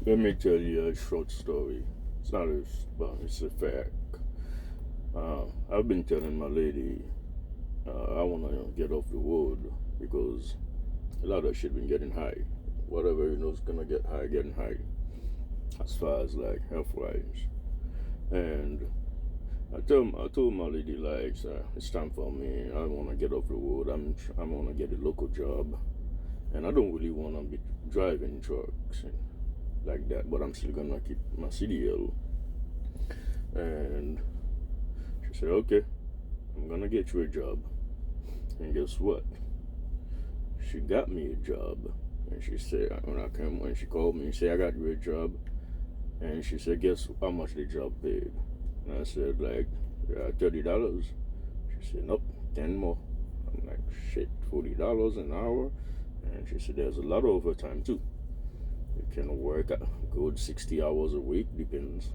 Let me tell you a short story. It's not a, well, it's a fact. I've been telling my lady I want to get off the road because a lot of shit been getting high. Whatever is gonna get high, getting high. As far as like health wise, and I told my lady like it's time for me. I want to get off the road. I want to get a local job, and I don't really want to be driving trucks and like that. But I'm still gonna keep my CDL. And she said, "Okay, I'm gonna get you a job." And guess what? She got me a job. And she said, when she called me and said, "I got you a job," and she said, "Guess how much the job paid?" And I said, like, $30. She said, "Nope, 10 more." I'm like, shit, $40 an hour? And she said, "There's a lot of overtime too. You can work a good 60 hours a week, depends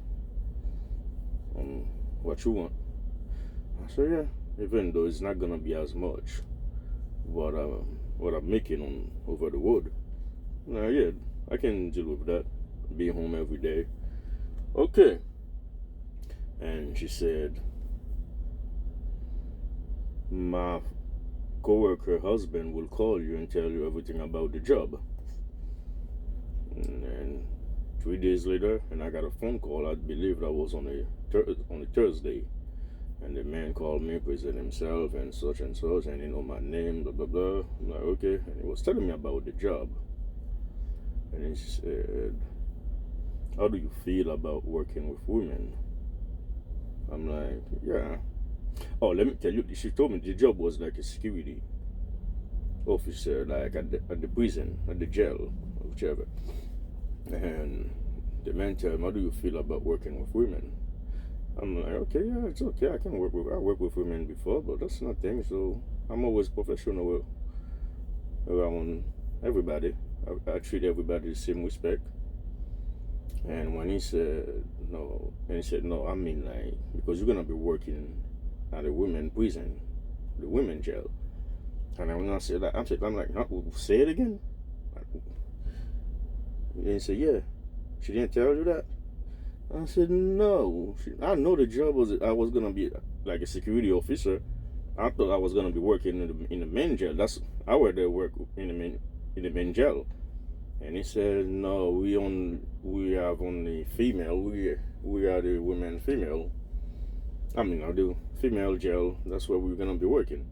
on what you want." I said, "Yeah, even though it's not gonna be as much what I'm making on over the road, yeah, I can deal with that. Be home every day." Okay. And she said, "My coworker husband will call you and tell you everything about the job." And then 3 days later, and I got a phone call. I believe that was on a Thursday. And the man called me, present himself, and such, and he know my name, blah, blah, blah. I'm like, okay. And he was telling me about the job. And he said, "How do you feel about working with women?" I'm like, "Yeah." Oh, let me tell you, she told me the job was like a security officer, like at the prison, at the jail, whichever. And the man told me, "How do you feel about working with women?" I'm like, "Okay, yeah, it's okay. I worked with women before, but that's nothing. So I'm always professional around everybody. I treat everybody the same respect." And when he said no, "I mean, like, because you're gonna be working at a women prison, the women jail." And when I said that, I'm like, "Say it again." And he said, "Yeah, she didn't tell you that." I said, "No, I know the job I was gonna be like a security officer. I thought I was gonna be working in the men jail. I were there work in the men jail." And he said, "No, we have only female. We are the women female. I mean, I do female jail. That's where we're gonna be working."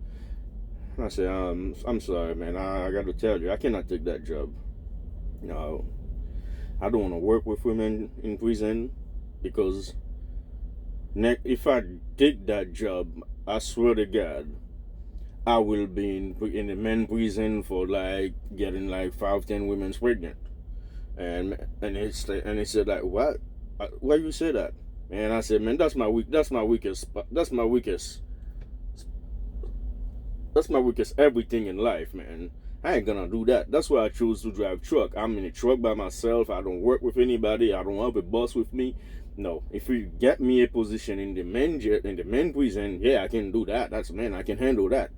And I said, "I'm sorry, man. I got to tell you, I cannot take that job. No, I don't want to work with women in prison because if I take that job, I swear to God, I will be in the men prison for like getting like 5, 10 women pregnant." And he said, like, "What? Why you say that?" And I said, "Man, that's my weakest everything in life, man. I ain't gonna do that. That's why I choose to drive truck. I'm in a truck by myself. I don't work with anybody. I don't have a boss with me. No, if you get me a position in the men prison, yeah, I can do that. That's man, I can handle that.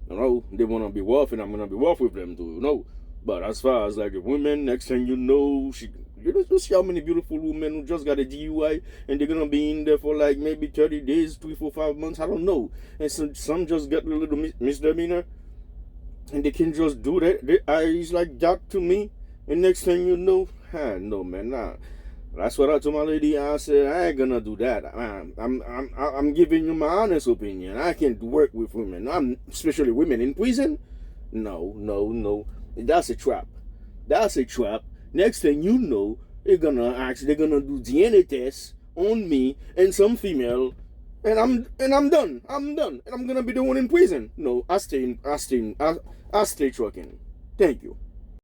They wanna be rough, and I'm gonna be rough with them too. But as far as like the women, next thing you know, you see how many beautiful women who just got a DUI and they're gonna be in there for like maybe 30 days, 3, 4, 5 months, I don't know. And some just get a little misdemeanor and they can just do that. Their eyes like that to me, and next thing you know, no, man, nah. That's what I told my lady. I said, "I ain't gonna do that. I'm giving you my honest opinion. I can't work with women. Especially women in prison. No, no, no. That's a trap. That's a trap. Next thing you know, they're gonna do DNA tests on me and some female, and I'm done. I'm done, and I'm gonna be the one in prison. No, I stay trucking. Thank you."